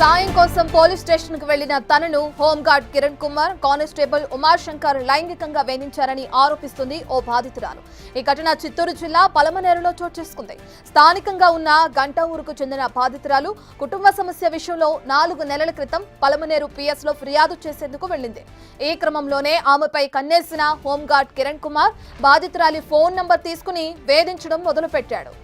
సాయం కోసం police station కు వెళ్లిన తనను హోంగార్డ్ కిరణ్ కుమార్, కానిస్టేబుల్ ఉమాశంకర్ లైంగికంగా వేధించారని ఆరోపిస్తుంది ఓ బాధితురాలు. ఈ ఘటన చిత్తూరు జిల్లా పలమనేరులో చోటు చేసుకుంది. స్థానికంగా ఉన్న గంట ఊరుకు చెందిన బాధితురాలు కుటుంబ సమస్య విషయంలో 4 నెలల క్రితం పలమనేరు పిఎస్ లో ఫిర్యాదు చేసేందుకు వెళ్లింది. ఈ క్రమంలోనే ఆమెపై కన్నేసిన హోంగార్డ్ కిరణ్ కుమార్ బాధితురాలి ఫోన్ నంబర్ తీసుకుని వేధించడం మొదలుపెట్టాడు.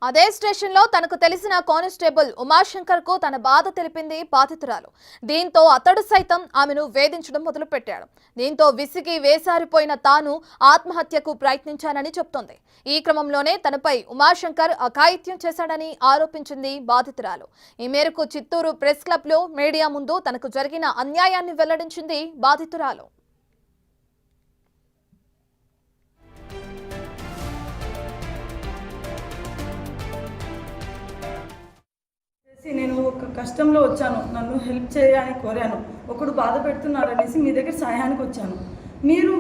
అదే స్టేషన్లో తనకు తెలిసిన కానిస్టేబుల్ ఉమాశంకర్ కు తన బాధ తెలిపింది బాధితురాలు. దీంతో అతడు సైతం ఆమెను వేధించడం మొదలుపెట్టాడు. దీంతో విసిగి వేసారిపోయిన తాను ఆత్మహత్యకు ప్రయత్నించానని చెప్తోంది. ఈ క్రమంలోనే తనపై ఉమాశంకర్ అఘాయిత్యం చేశాడని ఆరోపించింది బాధితురాలు. ఈ మేరకు చిత్తూరు ప్రెస్ క్లబ్ లో మీడియా ముందు తనకు జరిగిన అన్యాయాన్ని వెల్లడించింది బాధితురాలు. నేను ఒక కష్టంలో వచ్చాను, నన్ను హెల్ప్ చేయని కోరాను. ఒకడు బాధ పెడుతున్నారనేసి మీ దగ్గర సహాయానికి వచ్చాను. మీరు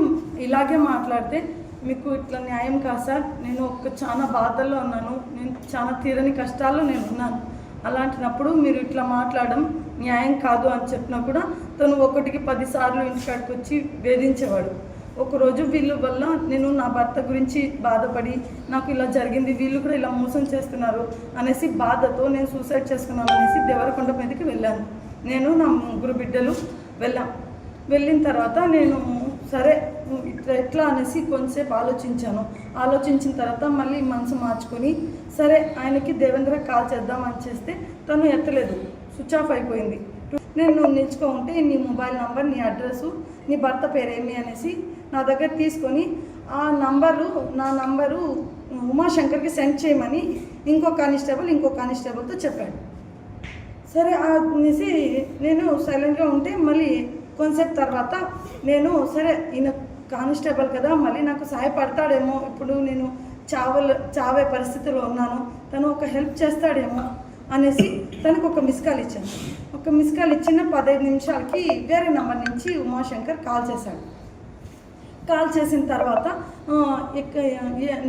ఇలాగే మాట్లాడితే మీకు ఇట్లా న్యాయం కాదు సార్. నేను చాలా బాధల్లో ఉన్నాను, నేను చాలా తీరని కష్టాల్లో నేను ఉన్నాను. అలాంటినప్పుడు మీరు ఇట్లా మాట్లాడడం న్యాయం కాదు అని చెప్పినా కూడా తను 1కి 10 సార్లు ఇంటికాడికి వచ్చి వేధించేవాడు. ఒకరోజు వీళ్ళ వల్ల నేను నా భర్త గురించి బాధపడి నాకు ఇలా జరిగింది, వీళ్ళు కూడా ఇలా మోసం చేస్తున్నారు అనేసి బాధతో నేను సూసైడ్ చేసుకున్నాను అనేసి దేవరకొండ మీదకి వెళ్ళాను. నేను నా 3 బిడ్డలు వెళ్ళిన తర్వాత నేను సరే ఎట్లా అనేసి కొంచెంసేపు ఆలోచించిన తర్వాత మళ్ళీ మనసు మార్చుకొని సరే ఆయనకి దేవేంద్ర కాల్ చేద్దామని చేస్తే తను ఎత్తలేదు, స్విచ్ ఆఫ్ అయిపోయింది. నేను నిల్చుకో ఉంటే నీ మొబైల్ నంబర్, నీ అడ్రస్సు, నీ భర్త పేరేమి అనేసి నా దగ్గర తీసుకొని ఆ నా నంబరు ఉమాశంకర్కి సెండ్ చేయమని ఇంకో కానిస్టేబుల్తో చెప్పాడు. సరే అనేసి నేను సైలెంట్గా ఉంటే మళ్ళీ కొంతసేపు తర్వాత నేను సరే ఈయన కానిస్టేబుల్ కదా, మళ్ళీ నాకు సహాయపడతాడేమో, ఇప్పుడు నేను చావే పరిస్థితిలో ఉన్నాను, తను ఒక హెల్ప్ చేస్తాడేమో అనేసి తనకు ఒక మిస్ కాల్ ఇచ్చాను. ఒక మిస్ కాల్ ఇచ్చిన 15 నిమిషాలకి వేరే నెంబర్ నుంచి ఉమాశంకర్ కాల్ చేశాడు. కాల్ చేసిన తర్వాత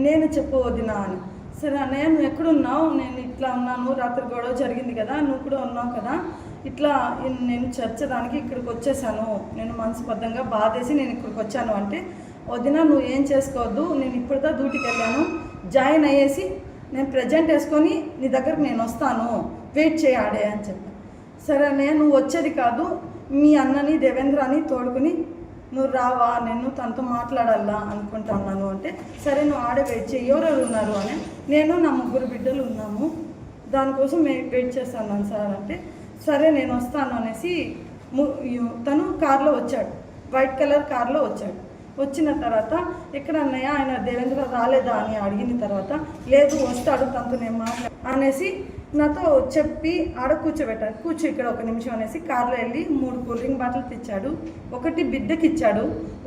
నేను చెప్పవద్దునా అని. సరే నేను ఎక్కడున్నావు, నేను ఇట్లా ఉన్నాను, రాత్రి గొడవ జరిగింది కదా, నువ్వు కూడా ఉన్నావు కదా, ఇట్లా నేను చర్చడానికి ఇక్కడికి వచ్చేసాను, నేను మనస్బద్ధంగా బాధేసి నేను ఇక్కడికి వచ్చాను అంటే, వదినా నువ్వు ఏం చేసుకోవద్దు, నేను ఇప్పుడుదా డ్యూటీకి వెళ్ళాను, జాయిన్ అయ్యేసి నేను ప్రజెంట్ వేసుకొని నీ దగ్గరకు నేను వస్తాను, వెయిట్ చేయాడే అని చెప్పాను. సరే నేను వచ్చేది కాదు, మీ అన్నని దేవేంద్రాని తోడుకుని నువ్వు రావా, నేను తనతో మాట్లాడాలా అనుకుంటున్నాను అంటే, సరే నువ్వు ఆడే వెయిట్ చేయి, ఎవరెవరు ఉన్నారు అని. నేను నా 3 బిడ్డలు ఉన్నాము, దానికోసం వెయిట్ చేస్తాను సార్ అంటే, సరే నేను వస్తాను అనేసి తను కార్లో వచ్చాడు, వైట్ కలర్ కార్లో వచ్చాడు. వచ్చిన తర్వాత ఎక్కడ అన్నయ్య ఆయన దేవేంద్ర రాలేదా అని అడిగిన తర్వాత, లేదు వస్తాడు తనతో నేను మాట్లాడు అనేసి నాతో చెప్పి ఆడ కూర్చోబెట్టాడు. కూర్చో ఇక్కడ 1 నిమిషం అనేసి కార్లో వెళ్ళి 3 కూల్ డ్రింక్ బాటిల్ తెచ్చాడు. ఒకటి బిడ్డకి ఇచ్చాడు,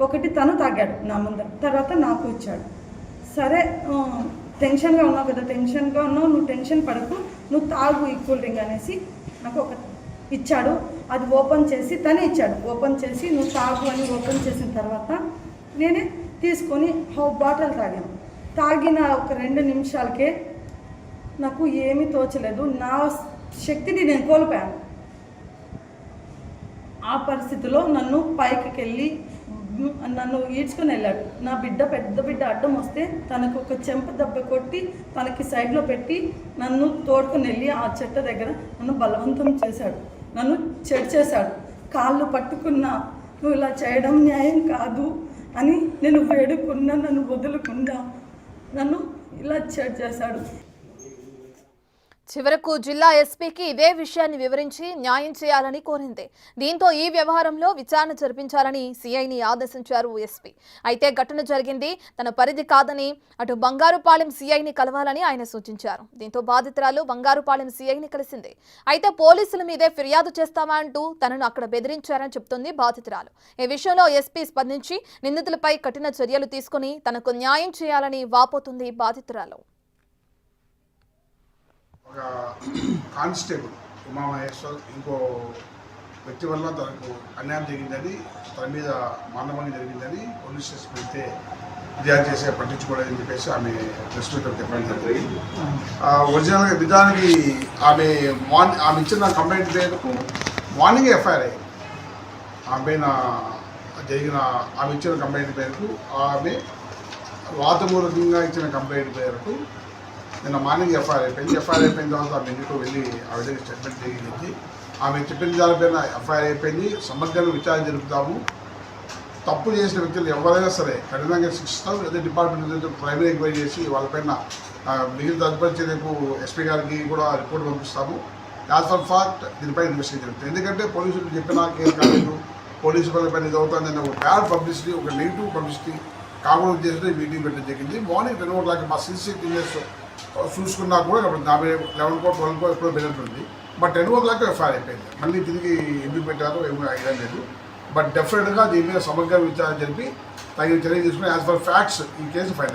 ఒకటి తను తాగాడు నా ముందర, తర్వాత నాకు ఇచ్చాడు. సరే టెన్షన్గా ఉన్నావు కదా, టెన్షన్గా ఉన్నావు, నువ్వు టెన్షన్ పడకు, నువ్వు తాగు ఈ కూల్ డ్రింక్ అనేసి నాకు ఒక ఇచ్చాడు. అది ఓపెన్ చేసి తనే ఇచ్చాడు, ఓపెన్ చేసి నువ్వు తాగు అని ఓపెన్ చేసిన తర్వాత నేనే తీసుకొని బాటిల్ తాగాను. తాగిన ఒక 2 నిమిషాలకే నాకు ఏమీ తోచలేదు, నా శక్తిని నేను కోల్పోయాను. ఆ పరిస్థితిలో నన్ను పైకి వెళ్ళి నన్ను ఈడ్చుకొని వెళ్ళాడు. నా పెద్ద బిడ్డ అడ్డం వస్తే తనకు ఒక చెంప దెబ్బ కొట్టి తనకి సైడ్లో పెట్టి నన్ను తోడుకొని వెళ్ళి ఆ చెట్ట దగ్గర నన్ను బలవంతం చేశాడు, నన్ను చేశాడు. కాళ్ళు పట్టుకున్నా, నువ్వు ఇలా చేయడం న్యాయం కాదు అని నేను వేడుకున్నా, నన్ను వదులుకున్నా, నన్ను ఇలా చేశాడు. చివరకు జిల్లా ఎస్పీకి ఇదే విషయాన్ని వివరించి న్యాయం చేయాలని కోరింది. దీంతో ఈ వ్యవహారంలో విచారణ జరిపించాలని సీఐని ఆదేశించారు ఎస్పీ. అయితే ఘటన జరిగింది తన పరిధి కాదని అటు బంగారుపాలెం సీఐని కలవాలని ఆయన సూచించారు. దీంతో బాధితురాలు బంగారుపాలెం సీఐని కలిసింది. అయితే పోలీసుల మీదే ఫిర్యాదు చేస్తామా అంటూ తనను అక్కడ బెదిరించారని చెప్తుంది బాధితురాలు. ఈ విషయంలో ఎస్పీ స్పందించి నిందితులపై కఠిన చర్యలు తీసుకుని తనకు న్యాయం చేయాలని వాపోతుంది బాధితురాలు. ఒక కానిస్టేబుల్ ఉమామహేశ్వర్ ఇంకో వ్యక్తి వల్ల తనకు అన్యాయం జరిగిందని, తన మీద మానభంగం జరిగిందని పోలీస్ స్టేషన్ వెళ్తే ఫిర్యాదు చేసి పట్టించుకోలేదని చెప్పేసి ఆమె ప్రెస్ మీట్లో చెప్పడం జరిగింది. ఒరిజినల్గా నిజానికి ఆమె ఇచ్చిన కంప్లైంట్ పేరుకు మార్నింగ్ ఎఫ్ఐఆర్ అయ్యింది. ఆమె పైన జరిగిన ఆమె ఇచ్చిన కంప్లైంట్ పేరుకు ఆమె వాతమూలకంగా ఇచ్చిన కంప్లైంట్ పేరుకు నిన్న మార్నింగ్ ఎఫ్ఐఆర్ అయిపోయింది. ఎఫ్ఐఆర్ అయిపోయిన తర్వాత ఆమె ఇంటికి వెళ్ళి ఆవిడ దగ్గర స్టేట్మెంట్ జరిగింది. ఆమె చెప్పిన దానిపైన ఎఫ్ఐఆర్ అయిపోయింది. సమగ్రంగా విచారణ జరుపుతాము. తప్పు చేసిన వ్యక్తులు ఎవరైనా సరే కఠినంగా శిక్షిస్తాం. అదే డిపార్ట్మెంట్ ప్రైమరీ ఎంక్వైరీ చేసి వాళ్ళపైన మిగిలిన తదుపరి చర్యకు ఎస్పీ గారికి కూడా రిపోర్ట్ పంపిస్తాము. యాజ్ ఫర్ ఫ్యాక్ట్ దీనిపై ఇన్వెస్టిగేషన్ జరుగుతుంది. ఎందుకంటే పోలీసులు చెప్పినా కేసు కాలేదు, పోలీసు పైన ఇది అవుతుందని ఒక బ్యాడ్ పబ్లిసిటీ, ఒక నెగిటివ్ పబ్లిసిటీ కాకుండా చేస్తే మీటింగ్ పెట్టడం జరిగింది. మార్నింగ్ 10 o'clock మా CCTVs చూసుకున్నా కూడా నా 11 12 ఎప్పుడో బెనిఫిట్ బట్ 10 o'clock ఎఫ్ఐఆర్ అయిపోయింది. మళ్ళీ తిరిగి ఎందుకు పెట్టారో ఏమీ ఐడియా లేదు. బట్ డెఫినెట్గా దీని మీద సమగ్ర విచారణ జరిపి తగిన చర్య తీసుకుని యాజ్ ఫర్ ఫ్యాక్ట్స్ ఈ కేసు ఫైనల్.